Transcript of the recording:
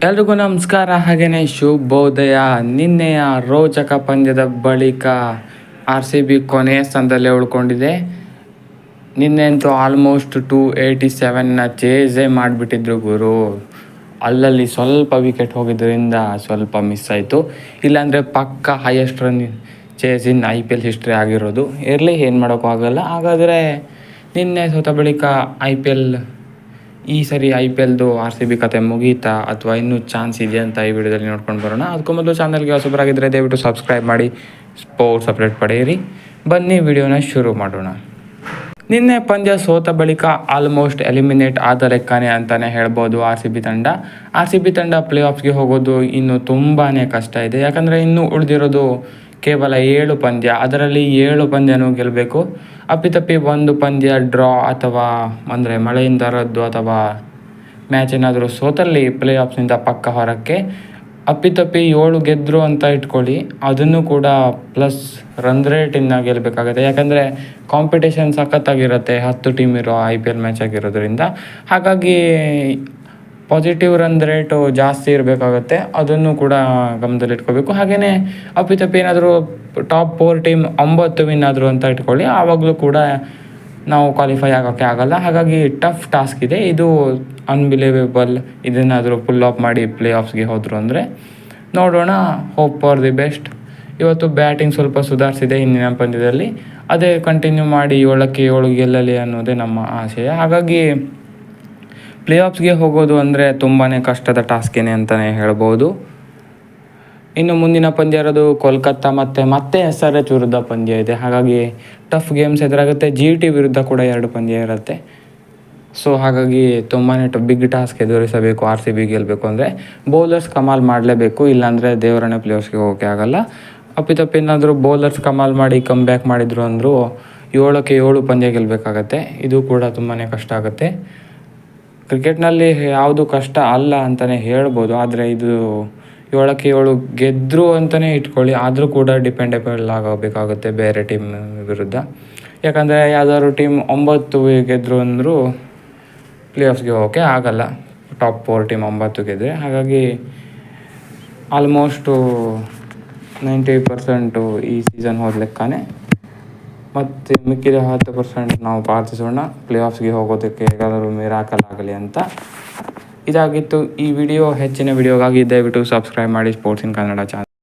ಎಲ್ರಿಗೂ ನಮಸ್ಕಾರ, ಹಾಗೆಯೇ ಶುಭೋದಯ. ನಿನ್ನೆಯ ರೋಚಕ ಪಂದ್ಯದ ಬಳಿಕ RCB ಕೊನೆಯ ಸ್ಥಾನದಲ್ಲೇ ಉಳ್ಕೊಂಡಿದೆ. ನಿನ್ನೆ ಅಂತೂ ಆಲ್ಮೋಸ್ಟ್ 287ನ ಚೇಸೇ ಮಾಡಿಬಿಟ್ಟಿದ್ರು ಗುರು. ಅಲ್ಲಲ್ಲಿ ಸ್ವಲ್ಪ ವಿಕೆಟ್ ಹೋಗಿದ್ದರಿಂದ ಸ್ವಲ್ಪ ಮಿಸ್ ಆಯಿತು. ಇಲ್ಲಾಂದರೆ ಪಕ್ಕ ಹೈಯೆಸ್ಟ್ ರನ್ ಚೇಸ್ ಇನ್ IPL ಹಿಸ್ಟ್ರಿ ಆಗಿರೋದು. ಇರಲಿ, ಏನು ಮಾಡೋಕ್ಕೂ ಆಗೋಲ್ಲ. ಹಾಗಾದರೆ ನಿನ್ನೆ ಸೋತ ಬಳಿಕ ಈ ಸರಿ IPLದು RCB ಕತೆ ಮುಗೀತಾ ಅಥವಾ ಇನ್ನೂ ಚಾನ್ಸ್ ಇದೆಯಾ ಅಂತ ಈ ವಿಡಿಯೋದಲ್ಲಿ ನೋಡ್ಕೊಂಡು ಬರೋಣ. ಅದಕ್ಕೂ ಮೊದಲು ಚಾನಲ್ಗೆ ಹೊಸಬರಾಗಿದ್ದರೆ ದಯವಿಟ್ಟು ಸಬ್ಸ್ಕ್ರೈಬ್ ಮಾಡಿ, ಸ್ಪೋರ್ಟ್ಸ್ ಅಪ್ಡೇಟ್ ಪಡೆಯಿರಿ. ಬನ್ನಿ ವಿಡಿಯೋನ ಶುರು ಮಾಡೋಣ. ನಿನ್ನೆ ಪಂದ್ಯ ಸೋತ ಬಳಿಕ ಆಲ್ಮೋಸ್ಟ್ ಎಲಿಮಿನೇಟ್ ಆದ ಲೆಕ್ಕನೇ ಅಂತಲೇ ಹೇಳ್ಬೋದು RCB ತಂಡ ಪ್ಲೇ ಆಫ್ಸ್ಗೆ ಹೋಗೋದು ಇನ್ನು ತುಂಬಾ ಕಷ್ಟ ಇದೆ. ಯಾಕಂದರೆ ಇನ್ನೂ ಉಳಿದಿರೋದು ಕೇವಲ 7 ಪಂದ್ಯ. ಅದರಲ್ಲಿ 7 ಪಂದ್ಯನೂ ಗೆಲ್ಲಬೇಕು. ಅಪ್ಪಿತಪ್ಪಿ ಒಂದು ಪಂದ್ಯ ಡ್ರಾ ಅಥವಾ ಅಂದರೆ ಮಳೆಯಿಂದ ರದ್ದು ಅಥವಾ ಮ್ಯಾಚ್ ಏನಾದರೂ ಸೋತಲ್ಲಿ ಪ್ಲೇ ಆಫ್ಸ್ನಿಂದ ಪಕ್ಕ ಹೊರಕ್ಕೆ. ಅಪ್ಪಿತಪ್ಪಿ 7 ಗೆದ್ದರು ಅಂತ ಇಟ್ಕೊಳ್ಳಿ, ಅದನ್ನು ಕೂಡ ಪ್ಲಸ್ ರನ್ ರೇಟಿಂದ ಗೆಲ್ಲಬೇಕಾಗುತ್ತೆ. ಯಾಕಂದರೆ ಕಾಂಪಿಟೇಷನ್ ಸಖತ್ತಾಗಿರುತ್ತೆ, 10 ಟೀಮ್ ಇರೋ IPL ಮ್ಯಾಚ್ ಆಗಿರೋದ್ರಿಂದ. ಹಾಗಾಗಿ ಪಾಸಿಟಿವ್ ರನ್ ರೇಟು ಜಾಸ್ತಿ ಇರಬೇಕಾಗುತ್ತೆ, ಅದನ್ನು ಕೂಡ ಗಮನದಲ್ಲಿಟ್ಕೋಬೇಕು. ಹಾಗೆಯೇ ಅಪ್ಪಿತಪ್ಪಿ ಏನಾದರೂ ಟಾಪ್ 4 ಟೀಮ್ 9 ವಿನ್ ಆದರು ಅಂತ ಇಟ್ಕೊಳ್ಳಿ, ಆವಾಗಲೂ ಕೂಡ ನಾವು ಕ್ವಾಲಿಫೈ ಆಗೋಕ್ಕೆ ಆಗೋಲ್ಲ. ಹಾಗಾಗಿ ಟಫ್ ಟಾಸ್ಕ್ ಇದೆ ಇದು, ಅನ್ಬಿಲೀವೇಬಲ್. ಇದನ್ನಾದರೂ ಪುಲ್ ಆಫ್ ಮಾಡಿ ಪ್ಲೇ ಆಫ್ಸ್ಗೆ ಹೋದರು ಅಂದರೆ ನೋಡೋಣ. Hope for the best. ಇವತ್ತು ಬ್ಯಾಟಿಂಗ್ ಸ್ವಲ್ಪ ಸುಧಾರಿಸಿದೆ ಹಿಂದಿನ ಪಂದ್ಯದಲ್ಲಿ, ಅದೇ ಕಂಟಿನ್ಯೂ ಮಾಡಿ 7ಕ್ಕೆ 7 ಗೆಲ್ಲಲಿ ಅನ್ನೋದೇ ನಮ್ಮ ಆಶಯ. ಹಾಗಾಗಿ ಪ್ಲೇ ಆಫ್ಸ್ಗೆ ಹೋಗೋದು ಅಂದರೆ ತುಂಬಾ ಕಷ್ಟದ ಟಾಸ್ಕೇನೆ ಅಂತಲೇ ಹೇಳ್ಬೋದು. ಇನ್ನು ಮುಂದಿನ ಪಂದ್ಯ ಇರೋದು ಕೋಲ್ಕತ್ತಾ ಮತ್ತೆ SRH ವಿರುದ್ಧ ಪಂದ್ಯ ಇದೆ. ಹಾಗಾಗಿ ಟಫ್ ಗೇಮ್ಸ್ ಎದುರಾಗುತ್ತೆ. GT ವಿರುದ್ಧ ಕೂಡ 2 ಪಂದ್ಯ ಇರುತ್ತೆ. ಸೊ ಹಾಗಾಗಿ ತುಂಬಾ ಬಿಗ್ ಟಾಸ್ಕ್ ಎದುರಿಸಬೇಕು RCB ಗೆಲ್ಲಬೇಕು ಅಂದರೆ. ಬೌಲರ್ಸ್ ಕಮಾಲ್ ಮಾಡಲೇಬೇಕು, ಇಲ್ಲಾಂದರೆ ದೇವರನ್ನೇ ಪ್ಲೇ ಆಫ್ಸ್ಗೆ ಹೋಗೋಕ್ಕೆ ಆಗೋಲ್ಲ. ಅಪ್ಪಿತಪ್ಪೇನಾದರೂ ಬೌಲರ್ಸ್ ಕಮಾಲ್ ಮಾಡಿ ಕಮ್ ಬ್ಯಾಕ್ ಮಾಡಿದ್ರು ಅಂದರೂ 7ಕ್ಕೆ 7 ಪಂದ್ಯ ಗೆಲ್ಲಬೇಕಾಗತ್ತೆ. ಇದು ಕೂಡ ತುಂಬಾ ಕಷ್ಟ ಆಗುತ್ತೆ. ಕ್ರಿಕೆಟ್ನಲ್ಲಿ ಯಾವುದು ಕಷ್ಟ ಅಲ್ಲ ಅಂತಲೇ ಹೇಳ್ಬೋದು, ಆದರೆ ಇದು 7ಕ್ಕೆ 7 ಗೆದ್ದರು ಅಂತಲೇ ಇಟ್ಕೊಳ್ಳಿ, ಆದರೂ ಕೂಡ ಡಿಪೆಂಡೆಬಲ್ ಆಗಬೇಕಾಗುತ್ತೆ ಬೇರೆ ಟೀಮ್ ವಿರುದ್ಧ. ಯಾಕಂದರೆ ಯಾವುದಾದ್ರು ಟೀಮ್ 9 ಗೆದ್ದರು ಅಂದರೂ ಪ್ಲೇ ಆಫ್ಸ್ಗೆ ಹೋಗೋಕ್ಕೆ ಆಗೋಲ್ಲ, ಟಾಪ್ 4 ಟೀಮ್ 9 ಗೆದ್ದರೆ. ಹಾಗಾಗಿ ಆಲ್ಮೋಸ್ಟು 90% ಈ ಸೀಸನ್ ಹೋದ ಲೆಕ್ಕನೇ. ಮತ್ತು ಮಿಕ್ಕಿದ 10% ನಾವು ಪ್ರಾರ್ಥಿಸೋಣ ಪ್ಲೇ ಆಫ್ಸ್ಗೆ ಹೋಗೋದಕ್ಕೆ ಹೇಗಾದರೂ ಮಿರಾಕಲ್ ಆಗಲಿ ಅಂತ. ಇದಾಗಿತ್ತು ಈ ವಿಡಿಯೋ. ಹೆಚ್ಚಿನ ವಿಡಿಯೋಗಾಗಿ ದಯವಿಟ್ಟು ಸಬ್ಸ್ಕ್ರೈಬ್ ಮಾಡಿ ಸ್ಪೋರ್ಟ್ಸ್ ಇನ್ ಕನ್ನಡ ಚಾನಲ್.